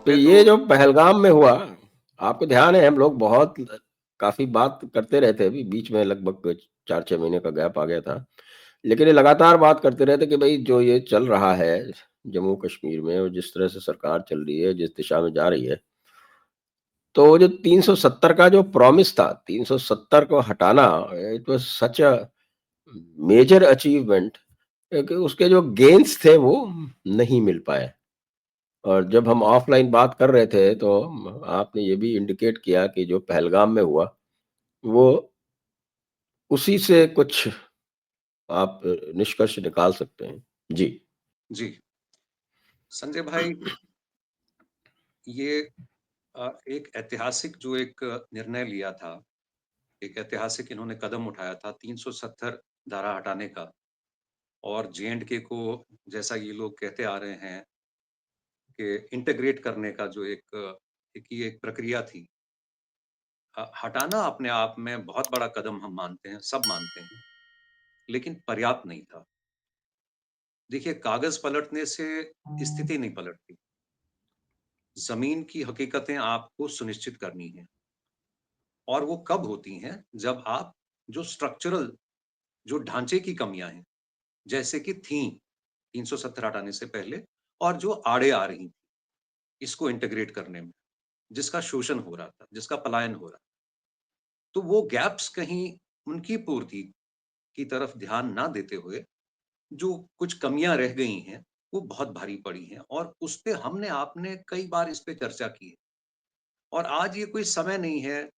तो मैं ये जो पहलगाम में हुआ, आपको ध्यान है हम लोग बहुत काफ़ी बात करते रहे थे, अभी बीच में लगभग 4-6 महीने का गैप आ गया था। लेकिन ये लगातार बात करते रहे थे कि भई जो ये चल रहा है जम्मू-कश्मीर में और जिस तरह से सरकार चल रही है, जिस दिशा में जा रही है, तो वो जो 370 का जो प्रॉमिस था, 370 को हटाना, it was such a major achievement, कि उसके जो गेन्स थे वो नहीं मिल पाए। और जब हम ऑफलाइन बात कर रहे थे तो आपने ये भी इंडिकेट किया कि जो पहलगाम में हुआ, वो उसी से कुछ आप निष्कर्ष निकाल सकते हैं। जी। जी, संजय भाई, ये एक ऐतिहासिक जो एक निर्णय लिया था, एक ऐतिहासिक इन्होंने कदम उठाया था 370 धारा हटाने का, और जे-एंड-के को, जैसा ये लोग कहते आ रहे हैं कि इंटीग्रेट करने का जो ये एक प्रक्रिया थी। हटाना अपने आप में बहुत बड़ा कदम हम मानते हैं, सब मानते हैं, लेकिन पर्याप्त नहीं था। देखिए, कागज़ पलटने से स्थिति नहीं पलटती। ज़मीन की हकीकतें आपको सुनिश्चित करनी हैं, और वो कब होती हैं, जब आप जो स्ट्रक्चरल, जो ढांचे की कमियाँ हैं, जैसे कि थीं 370 हटाने से पहले, और जो आड़े आ रही थी, इसको इंटीग्रेट करने में, जिसका शोषण हो रहा था, जिसका पलायन हो रहा था। तो वो गैप्स कहीं उनकी पूर्ति की तरफ ध्यान ना देते हुए, जो कुछ कमियाँ रह गई हैं, वो बहुत भारी पड़ी हैं, और उसपे हमने आपने कई बार इस पे चर्चा की है। और आज ये कोई समय नहीं है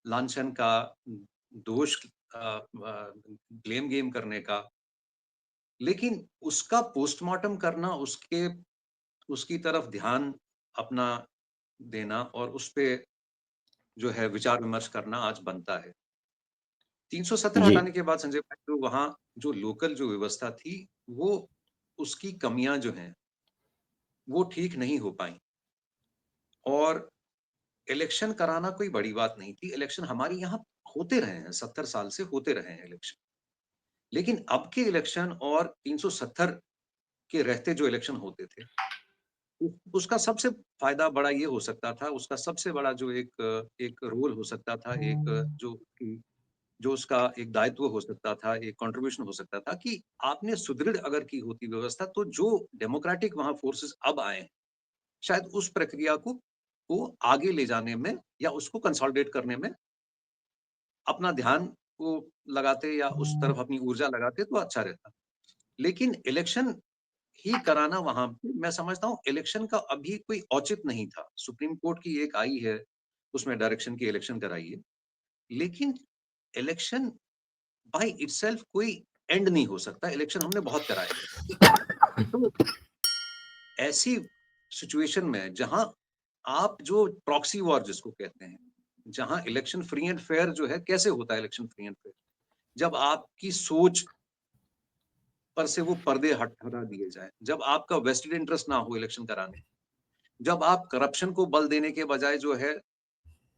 लांछन का, दोष ब्लेम गेम करने का, लेकिन उसका पोस्टमार्टम करना, उसकी तरफ ध्यान अपना देना, और उसपे जो है विचार-विमर्श करना आज बनता है। 370 जी। हटाने के बाद संजय भाई, जो वहाँ जो लोकल जो व्यवस्था थी, वो उसकी कमियाँ जो हैं, वो ठीक नहीं हो पाईं। और इलेक्शन कराना कोई बड़ी बात नहीं थी। इलेक्शन हमारे यहाँ होते रहे हैं, 70 साल से होते रहे हैं इलेक्शन। लेकिन अब के इलेक्शन और 370 के रहते जो इलेक्शन होते थे, उसका सबसे फ़ायदा बड़ा ये हो सकता था, उसका सबसे बड़ा जो एक रोल हो सकता था, जो उसका एक दायित्व हो सकता था, एक कंट्रीब्यूशन हो सकता था, कि आपने सुदृढ़ अगर की होती व्यवस्था, तो जो डेमोक्रेटिक वहाँ फोर्सेस अब आए हैं, शायद उस प्रक्रिया को आगे ले जाने में, या उसको कंसोलिडेट करने में अपना ध्यान को लगाते, या उस तरफ अपनी ऊर्जा लगाते, तो अच्छा रहता। लेकिन इलेक्शन ही कराना वहाँ पे, मैं समझता हूँ इलेक्शन का अभी कोई औचित्य नहीं था। सुप्रीम कोर्ट की एक आई है, उसमें डायरेक्शन की इलेक्शन कराइए। लेकिन इलेक्शन बाय इटसेल्फ कोई एंड नहीं हो सकता, इलेक्शन हमने बहुत कराए हैं। तो ऐसी सिचुएशन में, जहाँ आप जो प्रॉक्सी वॉर जिसको कहते हैं, जहाँ इलेक्शन फ्री एंड फेयर जो है, कैसे होता है इलेक्शन फ्री एंड फेयर? जब आपकी सोच पर से वो पर्दे हटा दिए जाएँ, जब आपका वेस्टेड इंटरेस्ट ना हो इलेक्शन कराने, जब आप करप्शन को बल देने के बजाय जो है,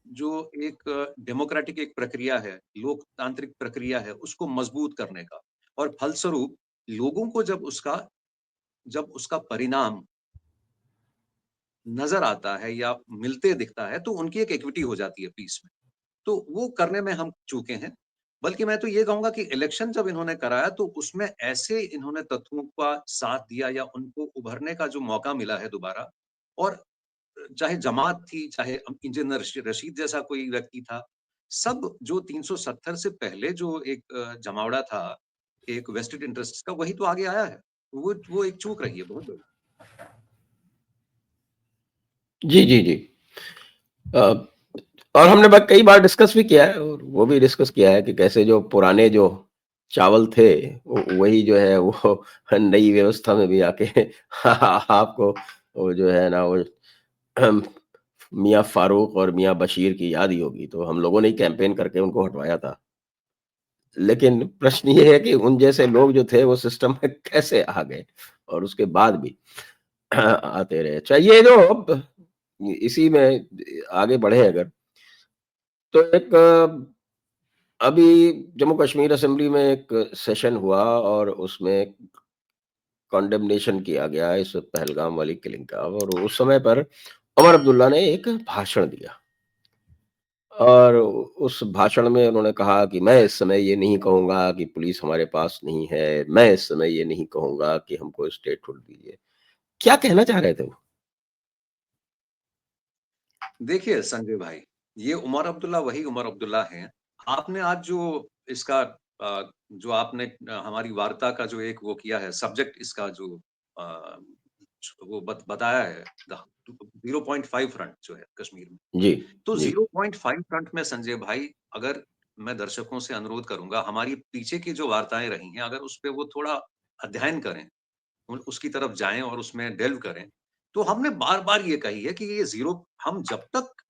जो एक डेमोक्रेटिक एक प्रक्रिया है, लोकतांत्रिक प्रक्रिया है, उसको मजबूत करने का, और फलस्वरूप लोगों को जब उसका परिणाम नज़र आता है या मिलते दिखता है, तो उनकी एक इक्विटी हो जाती है पीस में। तो वो करने में हम चूके हैं। बल्कि मैं तो ये कहूँगा कि इलेक्शन जब इन्होंने कराया, तो उसमें ऐसे इन्होंने तत्वों का साथ दिया, या उनको उभरने का जो मौका मिला है दोबारा, और चाहे जमात थी, चाहे इंजीनियर रशीद जैसा कोई व्यक्ति था, सब जो 370 से पहले जो एक जमावड़ा था, एक वेस्टेड इंटरेस्ट्स का, वही तो आगे आया है। वो एक चूक रही है बहुत बड़ी। जी, जी, जी। अ, और हमने कई बार डिस्कस भी किया है और वो भी डिस्कस किया है कि कैसे जो पुराने जो चावल थे, वही जो है वो नई व्यवस्था में भी आके आपको वो जो है ना, वो मियाँ फारूक और मियाँ बशीर की याद ही होगी, तो हम लोगों ने ही कैंपेन करके उनको हटवाया था। लेकिन प्रश्न ये है कि उन जैसे लोग जो थे वो सिस्टम में कैसे आ गए और उसके बाद भी आते रहे। चाहिए जो अब इसी में आगे बढ़े अगर, तो एक अभी जम्मू कश्मीर असेंबली में एक सेशन हुआ और उसमें कॉन्डेमनेशन किया गया इस पहलगाम वाली किलिंग का, और उस समय पर उमर अब्दुल्ला ने एक भाषण दिया और उस भाषण में उन्होंने कहा कि मैं इस समय ये नहीं कहूँगा कि पुलिस हमारे पास नहीं है, मैं इस समय ये नहीं कहूँगा कि हमको स्टेटहुड दीजिए। क्या कहना चाह रहे थे वो? देखिए संजय भाई, ये उमर अब्दुल्ला वही उमर अब्दुल्ला हैं। आपने आज जो इसका जो आपने हमारी वार्ता का जो एक वो किया है सब्जेक्ट इसका जो अ, वो बताया है द 0.5 फ्रंट जो है कश्मीर में। जी, तो जी। 0.5 फ्रंट में संजय भाई अगर मैं दर्शकों से अनुरोध करूँगा, हमारी पीछे की जो वार्ताएँ रही हैं, अगर उसपे वो थोड़ा अध्ययन करें, उन उसकी तरफ जाएँ और उसमें डेल्व करें, तो हमने बार-बार ये कही है कि ये ज़ीरो हम जब तक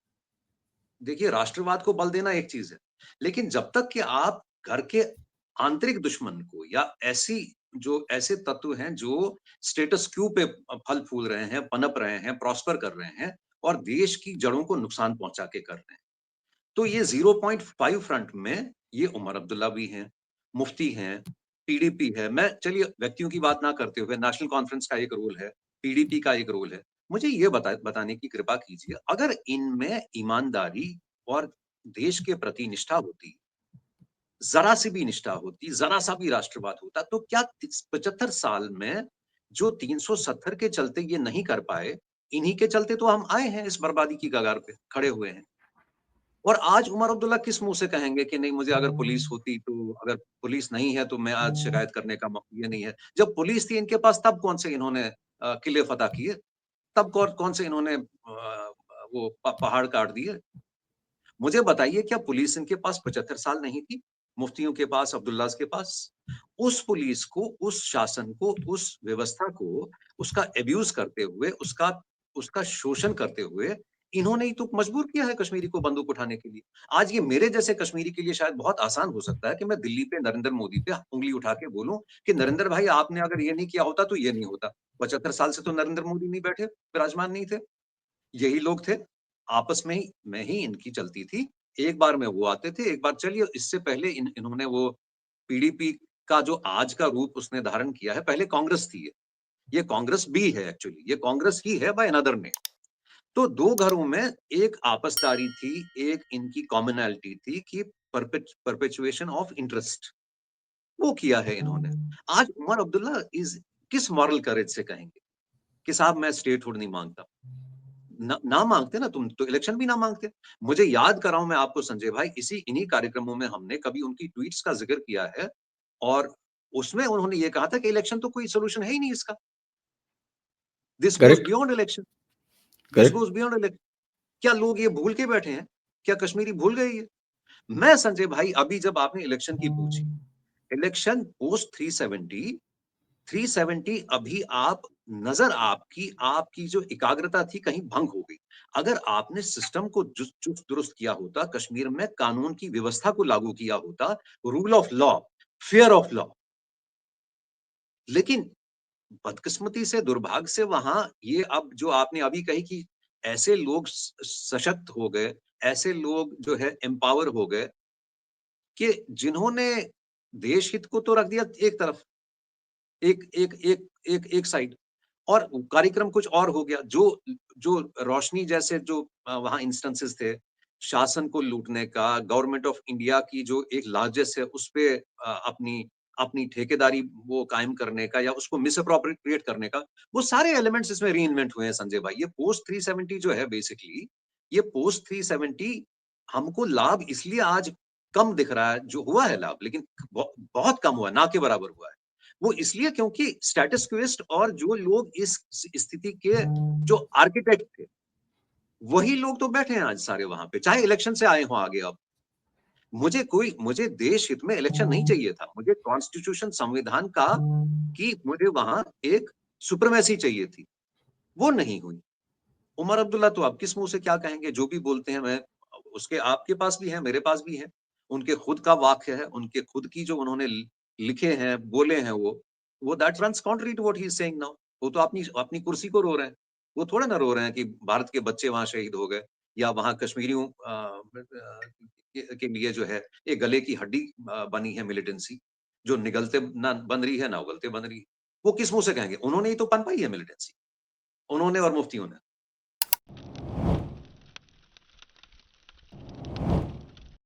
देखिए राष्ट्रवाद को बल देना एक चीज़ है, लेकिन जब तक कि आप घर के आंतरिक दुश्मन को या ऐसे तत्व हैं जो स्टेटस क्यू पे फल-फूल रहे हैं, पनप रहे हैं, प्रॉस्पर कर रहे हैं और देश की जड़ों को नुकसान पहुँचा के कर रहे हैं। तो ये 0.5 फ्रंट में ये उमर अब्दुल्ला भी हैं, मुफ्ती हैं, पीडीपी है। मैं चलिए व्यक्तियों की बात ना करते हुए नेशनल कॉन्फ्रेंस का एक रोल है, पीडीपी का एक रोल है। मुझे ये बताने की कृपा कीजिए, अगर इनमें ईमानदारी और देश के प्रति निष्ठा होती, ज़रा-सी भी निष्ठा होती, ज़रा-सा भी राष्ट्रवाद होता, तो क्या इस 75 साल में जो 370 के चलते ये नहीं कर पाए, इन्हीं के चलते तो हम आए हैं इस बर्बादी की कगार पे, खड़े हुए हैं। और आज उमर अब्दुल्ला किस मुँह से कहेंगे कि नहीं मुझे अगर पुलिस होती तो अगर पुलिस नहीं है तो मैं आज शिकायत करने का ये नहीं है। जब पुलिस थी इनके पास तब कौन से इन्होंने किले फ़तह किए? तब कौन से इन्होंने वो पहाड़ काट दिए? मुझे बताइए क्या पुलिस इनके पास 75 साल नहीं थी? मुफ्तियों के पास, अब्दुल्लाहज़ के पास? उस पुलिस को, उस शासन को, उस व्यवस्था को, उसका अब्यूज़ करते हुए, उसका उसका शोषण करते हुए, इन्होंने ही तो मजबूर किया है कश्मीरी को बंदूक उठाने के लिए। आज ये मेरे जैसे कश्मीरी के लिए शायद बहुत आसान हो सकता है कि मैं दिल्ली पे नरेंद्र मोदी पे उँगली उठा के बोलूँ कि नरेंद्र भाई आपने अगर ये नहीं किया होता तो ये नहीं होता। 75 साल से तो नरेंद्र मोदी नहीं बैठे, विराजमान नहीं थे। यही लोग थे, आपस में ही इनकी चलती थी। एक बार में वो आते थे, एक बार चलिए इससे पहले इन्होंने वो पीडीपी का जो आज का रूप उसने धारण किया है, पहले कांग्रेस थी ये। ये कांग्रेस भी है एक्चुअली, ये कांग्रेस ही है बाय अनदर नेम। तो 2 घरों में एक आपसदारी थी, एक इनकी कॉमनैलिटी थी कि परपेचुएशन ऑफ इंटरेस्ट, वो किया है इन्होंने। आज उमर अब्दुल्ला किस मॉरल करेज से कहेंगे कि साहब मैं स्टेटहुड नहीं माँगता। ना माँगते ना तुम तो इलेक्शन भी ना माँगते। मुझे याद कराऊँ मैं आपको संजय भाई इन्हीं कार्यक्रमों में हमने कभी उनकी ट्वीट्स का ज़िक्र किया है और उसमें उन्होंने ये कहा था कि इलेक्शन तो कोई सॉल्यूशन है ही नहीं इसका। This goes correct, beyond election, this correct. Goes beyond election. क्या लोग ये भूल के बैठे हैं? क्या कश्मीरी भूल गए ये? मैं संजय भाई अभी जब आपने इलेक्शन की पूछी, इलेक्शन पोस्ट 370 अभी आप नज़र आपकी जो एकाग्रता थी कहीं भंग हो गई। अगर आपने सिस्टम को चुस्त दुरुस्त किया होता, कश्मीर में कानून की व्यवस्था को लागू किया होता, rule of law, fair of law, लेकिन बदकिस्मती से दुर्भाग्य से वहाँ ये अब जो आपने अभी कही कि ऐसे लोग सशक्त हो गए, ऐसे लोग जो है एम्पावर हो गए कि जिन्होंने देश हित को तो रख दिया एक तरफ, एक एक एक एक एक साइड और कार्यक्रम कुछ और हो गया। जो जो रोशनी जैसे जो वहाँ इंस्टेंसेस थे, शासन को लूटने का, गवर्नमेंट ऑफ इंडिया की जो एक लार्जेस्ट है, उसपे अपनी अपनी ठेकेदारी वो कायम करने का या उसको मिसअप्रोप्रिएट करने का, वो सारे एलिमेंट्स इसमें रीइन्वेंट हुए हैं संजय भाई। ये पोस्ट 370 जो है बेसिकली, ये पोस्ट 370 हमको लाभ इसलिए आज कम दिख रहा है, जो हुआ है लाभ लेकिन बहुत कम हुआ है, ना के बराबर हुआ है। वो इसलिए क्योंकि स्टेटस क्विस्ट और जो लोग इस स्थिति के जो आर्किटेक्ट थे, वही लोग तो बैठे हैं आज सारे वहाँ पे, चाहे इलेक्शन से आए हों आगे अब। मुझे देश हित में इलेक्शन नहीं चाहिए था। मुझे कॉन्स्टिट्यूशन संविधान का कि मुझे वहाँ एक सुप्रीमेसी चाहिए थी, वो नहीं हुई। उमर अब्दुल्ला तो अब किस मुँह से क्या कहेंगे, जो भी बोलते हैं मैं उसके आपके पास भी है, मेरे पास भी है। उनके खुद का वाक्य है, उनके खुद की जो उन्होंने लिखे हैं, बोले हैं वो that runs contrary to what he is saying now. वो तो अपनी अपनी कुर्सी को रो रहे हैं। वो थोड़ा ना रो रहे हैं कि भारत के बच्चे वहाँ शहीद हो गए या वहाँ कश्मीरियों के लिए जो है एक गले की हड्डी बनी है मिलिटेंसी, जो निगलते ना बन रही है, ना उगलते बन रही है। वो किस मुँह से कहेंगे? उन्होंने ही तो पनपाई है मिलिटेंसी, उन्होंने और मुफ्तियों ने।